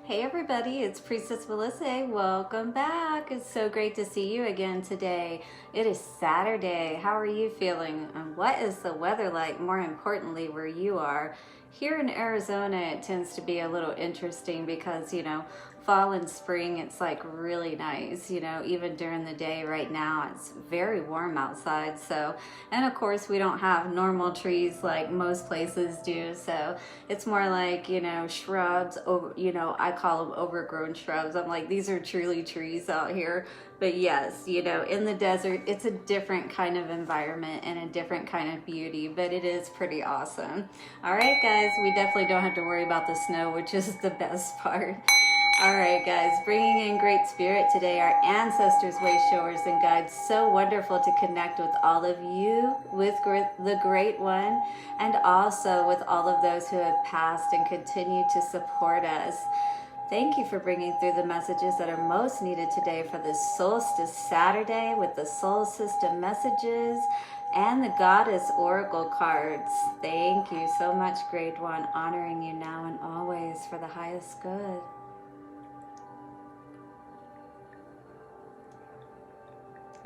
Hey everybody, it's Priestess Melissa. Welcome back. It's so great to see you again today. It is Saturday. How are you feeling? And what is the weather like, more importantly, where you are? Here in Arizona, it tends to be a little interesting because, fall and spring, it's like really nice, even during the day right now, it's very warm outside. So, and of course, we don't have normal trees like most places do. So it's more like, shrubs, I call them overgrown shrubs. I'm like, these are truly trees out here. But yes, in the desert, it's a different kind of environment and a different kind of beauty, but it is pretty awesome. All right, guys, we definitely don't have to worry about the snow, which is the best part. All right, guys, bringing in great spirit today, our ancestors, way showers, and guides. So wonderful to connect with all of you, with the great one, and also with all of those who have passed and continue to support us. Thank you for bringing through the messages that are most needed today for this Solstice Saturday with the solar system messages and the Goddess Oracle cards. Thank you so much, Great One, honoring you now and always for the highest good.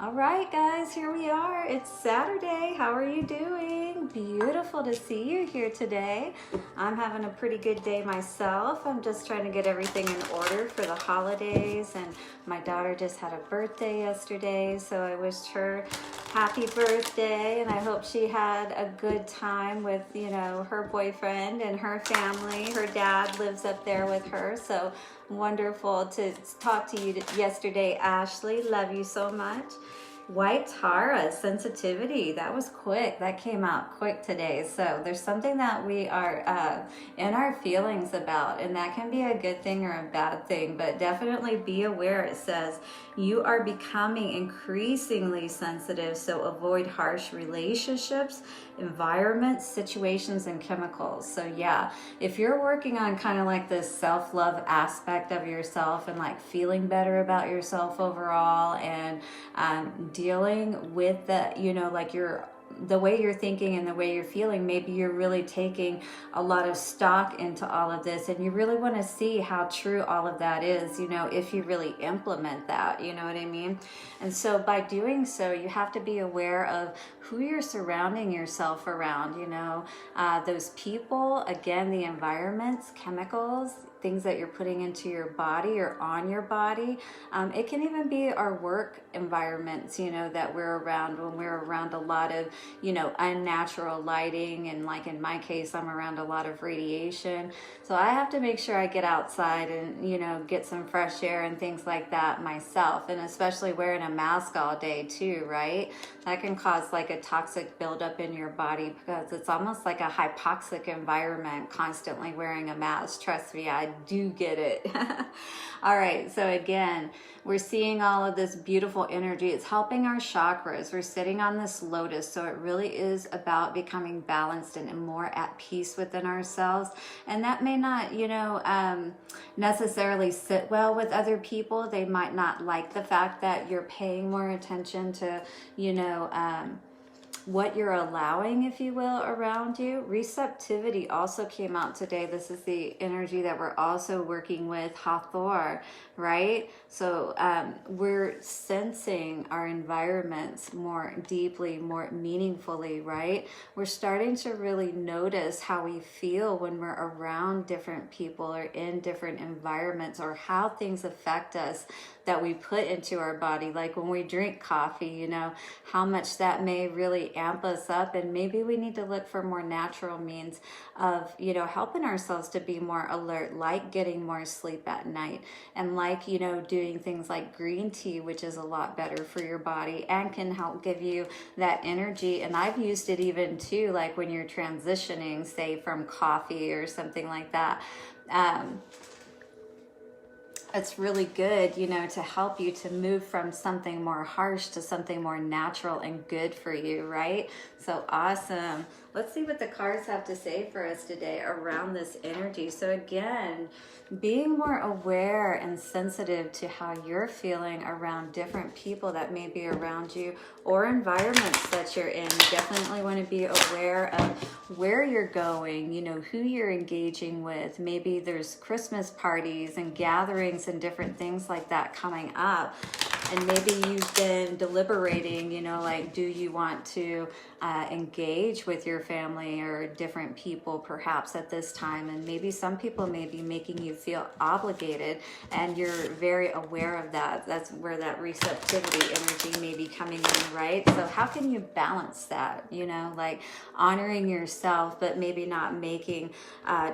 All right, guys, here we are. It's Saturday. How are you doing? Beautiful to see you here today. I'm having a pretty good day myself. I'm just trying to get everything in order for the holidays, and my daughter just had a birthday yesterday, so I wished her happy birthday, and I hope she had a good time with, her boyfriend and her family. Her dad lives up there with her, so wonderful to talk to you yesterday, Ashley. Love you so much. White Tara, sensitivity. That was quick. That came out quick today. So there's something that we are in our feelings about, and that can be a good thing or a bad thing, but definitely be aware. It says you are becoming increasingly sensitive, so avoid harsh relationships, environments, situations, and chemicals. So yeah, if you're working on kind of like this self-love aspect of yourself and like feeling better about yourself overall, and dealing with the, like the way you're thinking and the way you're feeling, maybe you're really taking a lot of stock into all of this, and you really want to see how true all of that is, if you really implement that, you know what I mean? And so by doing so, you have to be aware of who you're surrounding yourself around, those people, again, the environments, chemicals, things that you're putting into your body or on your body. It can even be our work environments, that we're around when we're around a lot of, unnatural lighting. And like in my case, I'm around a lot of radiation. So I have to make sure I get outside and, get some fresh air and things like that myself. And especially wearing a mask all day too, right? That can cause like a toxic buildup in your body because it's almost like a hypoxic environment constantly wearing a mask. Trust me, I do get it. All right, so again, we're seeing all of this beautiful energy. It's helping our chakras. We're sitting on this lotus, so it really is about becoming balanced and more at peace within ourselves. And that may not, necessarily sit well with other people. They might not like the fact that you're paying more attention to, what you're allowing, if you will, around you. Receptivity also came out today. This is the energy that we're also working with, Hathor, right? So we're sensing our environments more deeply, more meaningfully, right? We're starting to really notice how we feel when we're around different people or in different environments, or how things affect us that we put into our body. Like when we drink coffee, how much that may really amp us up, and maybe we need to look for more natural means of, helping ourselves to be more alert, like getting more sleep at night, and like, doing things like green tea, which is a lot better for your body and can help give you that energy. And I've used it even too, like when you're transitioning, say from coffee or something like that. It's really good, to help you to move from something more harsh to something more natural and good for you, right? So awesome. Let's see what the cards have to say for us today around this energy. So again, being more aware and sensitive to how you're feeling around different people that may be around you or environments that you're in. You definitely want to be aware of where you're going, you know, who you're engaging with. Maybe there's Christmas parties and gatherings and different things like that coming up. And maybe you've been deliberating, you know, like, do you want to engage with your family or different people perhaps at this time? And maybe some people may be making you feel obligated, and you're very aware of that. That's where that receptivity energy may be coming in, right? So how can you balance that, you know, like honoring yourself, but maybe not making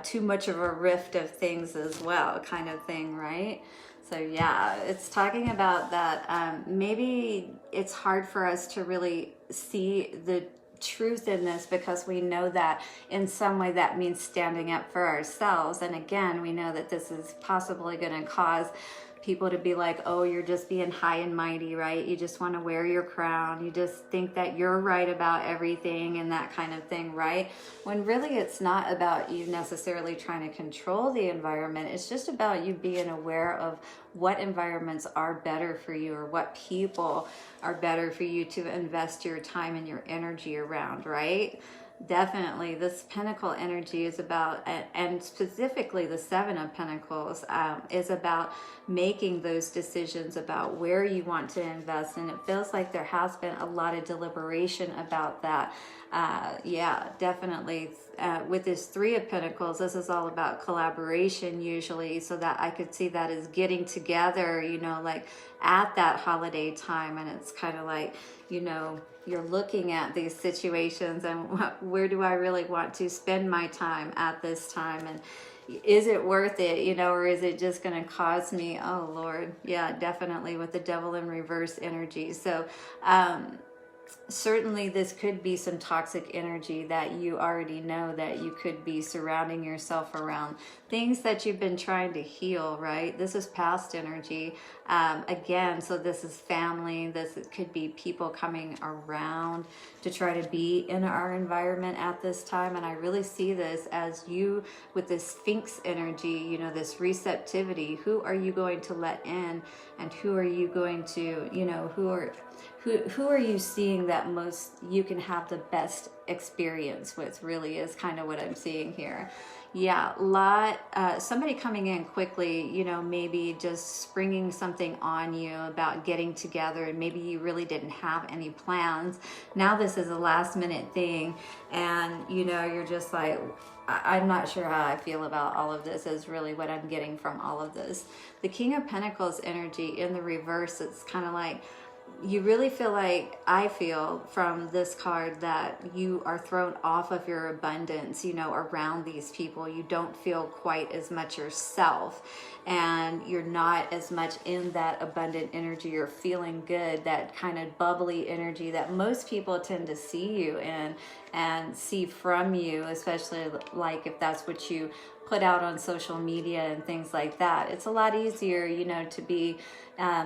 too much of a rift of things as well, kind of thing, right? So yeah, it's talking about that. Maybe it's hard for us to really see the truth in this because we know that in some way that means standing up for ourselves. And again, we know that this is possibly going to cause people to be like, oh, you're just being high and mighty, right? You just want to wear your crown. You just think that you're right about everything and that kind of thing, right? When really it's not about you necessarily trying to control the environment. It's just about you being aware of what environments are better for you or what people are better for you to invest your time and your energy around, right? Definitely, this Pentacle energy is about, and specifically the Seven of Pentacles, is about making those decisions about where you want to invest. And it feels like there has been a lot of deliberation about that. Yeah, definitely. With this Three of Pentacles, this is all about collaboration usually, so that I could see that as getting together, you know, like at that holiday time. And it's kind of like, you know, you're looking at these situations and where do I really want to spend my time at this time, and is it worth it, you know, or is it just going to cause me, oh Lord, yeah, definitely with the Devil in reverse energy. So certainly this could be some toxic energy that you already know that you could be surrounding yourself around, things that you've been trying to heal, right? This is past energy. Again, so this is family. This could be people coming around to try to be in our environment at this time. And I really see this as you with this Sphinx energy, you know, this receptivity. Who are you going to let in, and who are you going to, you know, who are you seeing that most you can have the best experience with, really is kind of what I'm seeing here. Yeah, somebody coming in quickly, you know, maybe just springing something on you about getting together, and maybe you really didn't have any plans. Now this is a last minute thing, and you know, you're just like, I'm not sure how I feel about all of this is really what I'm getting from all of this. The King of Pentacles energy in the reverse, it's kind of like, you really feel like, I feel from this card, that you are thrown off of your abundance, you know, around these people. You don't feel quite as much yourself, and you're not as much in that abundant energy. You're feeling good, that kind of bubbly energy that most people tend to see you in and see from you, especially like if that's what you put out on social media and things like that. It's a lot easier, you know, to be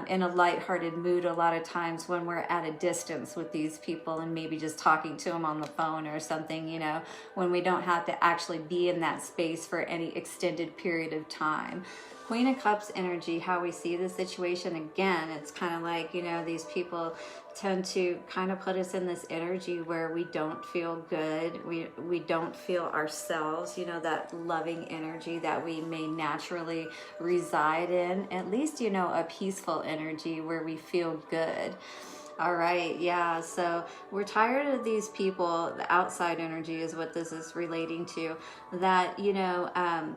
in a lighthearted mood a lot of times when we're at a distance with these people and maybe just talking to them on the phone or something, you know, when we don't have to actually be in that space for any extended period of time. Queen of Cups energy, how we see the situation, again, it's kind of like, you know, these people tend to kind of put us in this energy where we don't feel good. We don't feel ourselves, you know, that loving energy that we may naturally reside in, at least, you know, a peaceful energy where we feel good. All right, yeah, so we're tired of these people. The outside energy is what this is relating to, that, you know,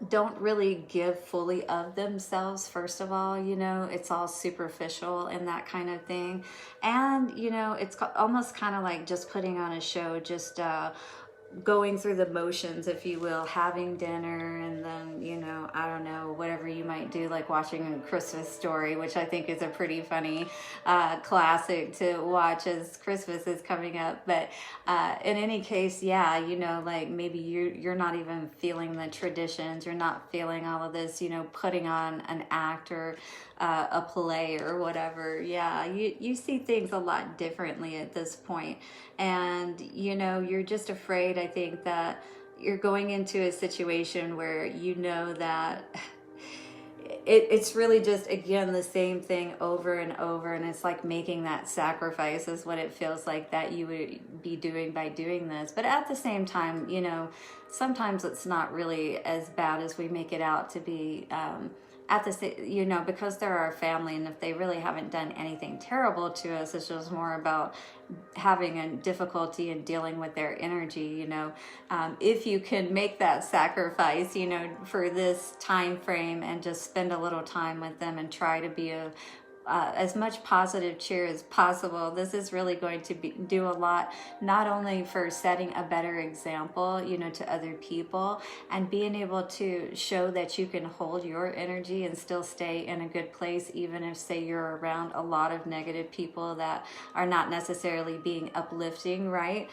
don't really give fully of themselves. First of all, you know, it's all superficial and that kind of thing. And, you know, it's almost kind of like just putting on a show, just going through the motions, if you will, having dinner, and then, you know, I don't know, whatever you might do, like watching A Christmas Story, which I think is a pretty funny classic to watch as Christmas is coming up. But in any case, yeah, you know, like maybe you're not even feeling the traditions, you're not feeling all of this, you know, putting on an act or a play or whatever. Yeah, you see things a lot differently at this point. And, you know, you're just afraid, I think, that you're going into a situation where you know that it's really just, again, the same thing over and over, and it's like making that sacrifice is what it feels like that you would be doing by doing this. But at the same time, you know, sometimes it's not really as bad as we make it out to be. At the, you know, because they're our family, and if they really haven't done anything terrible to us, it's just more about having a difficulty in dealing with their energy. You know, if you can make that sacrifice, you know, for this time frame and just spend a little time with them and try to be as much positive cheer as possible. This is really going to do a lot, not only for setting a better example, you know, to other people, and being able to show that you can hold your energy and still stay in a good place, even if, say, you're around a lot of negative people that are not necessarily being uplifting, right?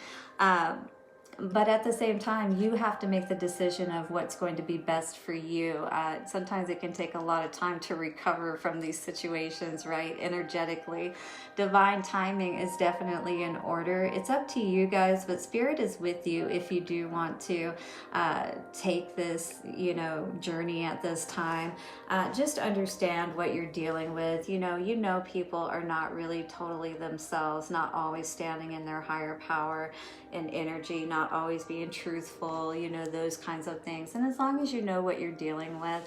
But at the same time, you have to make the decision of what's going to be best for you. Sometimes it can take a lot of time to recover from these situations, right? Energetically. Divine timing is definitely in order. It's up to you guys, but Spirit is with you if you do want to take this, you know, journey at this time. Just understand what you're dealing with. You know, people are not really totally themselves, not always standing in their higher power and energy, not always being truthful, you know, those kinds of things. And as long as you know what you're dealing with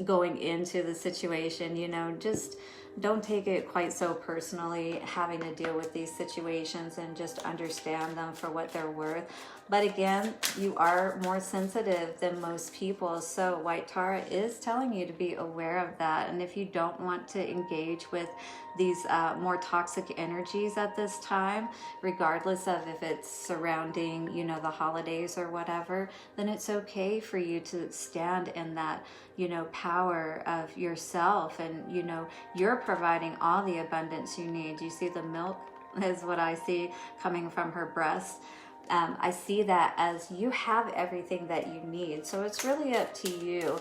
going into the situation, you know, just don't take it quite so personally, having to deal with these situations, and just understand them for what they're worth. But again, you are more sensitive than most people, so White Tara is telling you to be aware of that. And if you don't want to engage with these more toxic energies at this time, regardless of if it's surrounding, you know, the holidays or whatever, then it's okay for you to stand in that, you know, power of yourself. And, you know, you're providing all the abundance you need. You see the milk is what I see coming from her breast. I see that as you have everything that you need. So it's really up to you.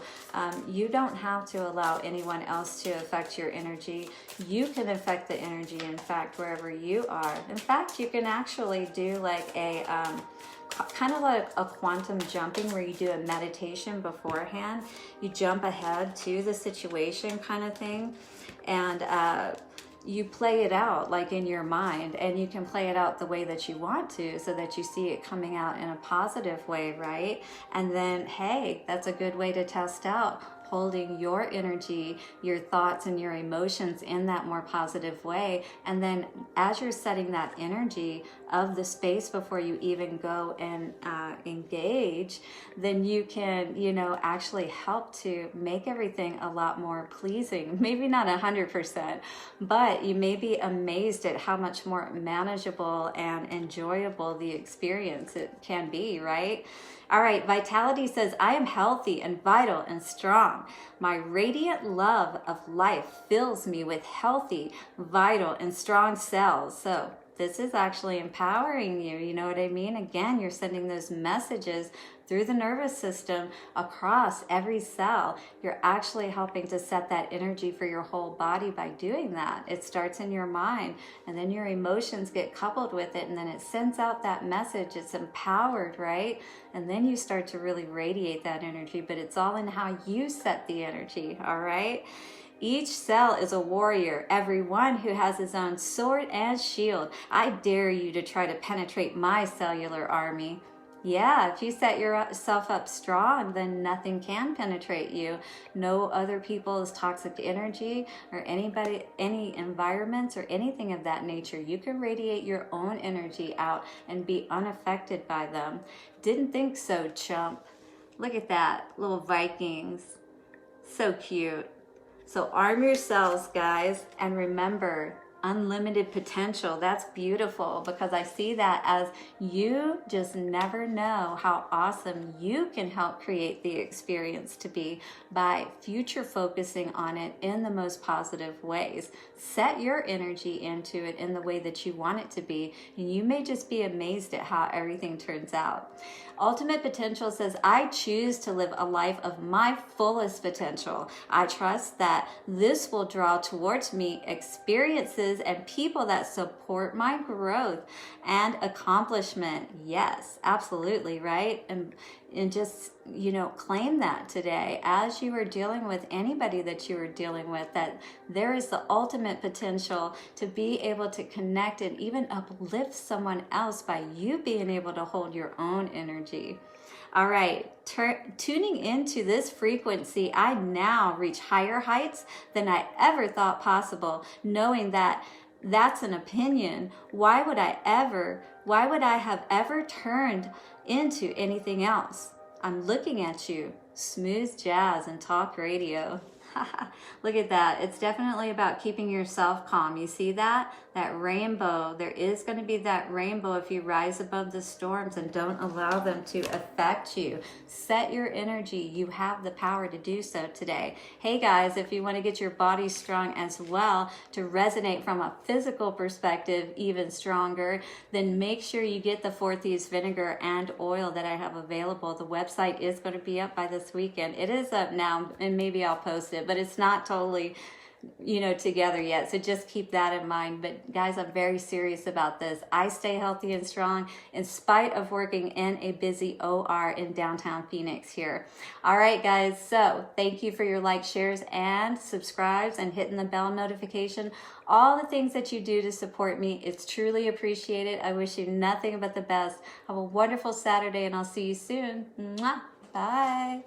You don't have to allow anyone else to affect your energy. You can affect the energy, in fact, wherever you are. In fact, you can actually do like a kind of like a quantum jumping, where you do a meditation beforehand. You jump ahead to the situation kind of thing, and you play it out like in your mind, and you can play it out the way that you want to, so that you see it coming out in a positive way, right? And then, hey, that's a good way to test out holding your energy, your thoughts, and your emotions in that more positive way. And then as you're setting that energy of the space before you even go and engage, then you can, you know, actually help to make everything a lot more pleasing. Maybe not 100%, but you may be amazed at how much more manageable and enjoyable the experience it can be, right? All right, Vitality says, I am healthy and vital and strong. My radiant love of life fills me with healthy, vital, and strong cells. So this is actually empowering you. You know what I mean? Again, you're sending those messages through the nervous system across every cell. You're actually helping to set that energy for your whole body by doing that. It starts in your mind, and then your emotions get coupled with it, and then it sends out that message. It's empowered, right? And then you start to really radiate that energy, but it's all in how you set the energy, all right? Each cell is a warrior, every one who has his own sword and shield. I dare you to try to penetrate my cellular army. Yeah, if you set yourself up strong, then nothing can penetrate you. No other people's toxic energy or anybody, any environments or anything of that nature. You can radiate your own energy out and be unaffected by them. Didn't think so, chump. Look at that, little Vikings. So cute. So arm yourselves, guys, and remember, unlimited potential. That's beautiful, because I see that as you just never know how awesome you can help create the experience to be by future focusing on it in the most positive ways. Set your energy into it in the way that you want it to be, and you may just be amazed at how everything turns out. Ultimate potential says, I choose to live a life of my fullest potential. I trust that this will draw towards me experiences and people that support my growth and accomplishment. Yes, absolutely, right? And just, claim that today as you are dealing with anybody that you are dealing with, that there is the ultimate potential to be able to connect and even uplift someone else by you being able to hold your own energy. All right, tuning into this frequency, I now reach higher heights than I ever thought possible, knowing that that's an opinion. Why would I have ever turned into anything else? I'm looking at you, smooth jazz and talk radio. Look at that. It's definitely about keeping yourself calm. You see that? That rainbow. There is going to be that rainbow if you rise above the storms and don't allow them to affect you. Set your energy. You have the power to do so today. Hey guys, if you want to get your body strong as well, to resonate from a physical perspective even stronger, then make sure you get the 4 Thieves vinegar and oil that I have available. The website is going to be up by this weekend. It is up now, and maybe I'll post it, but it's not totally together yet, so just keep that in mind. But guys, I'm very serious about this. I stay healthy and strong in spite of working in a busy OR in downtown Phoenix here. All right guys, so thank you for your likes, shares, and subscribes, and hitting the bell notification, all the things that you do to support me. It's truly appreciated. I wish you nothing but the best. Have a wonderful Saturday, and I'll see you soon. Mwah. Bye.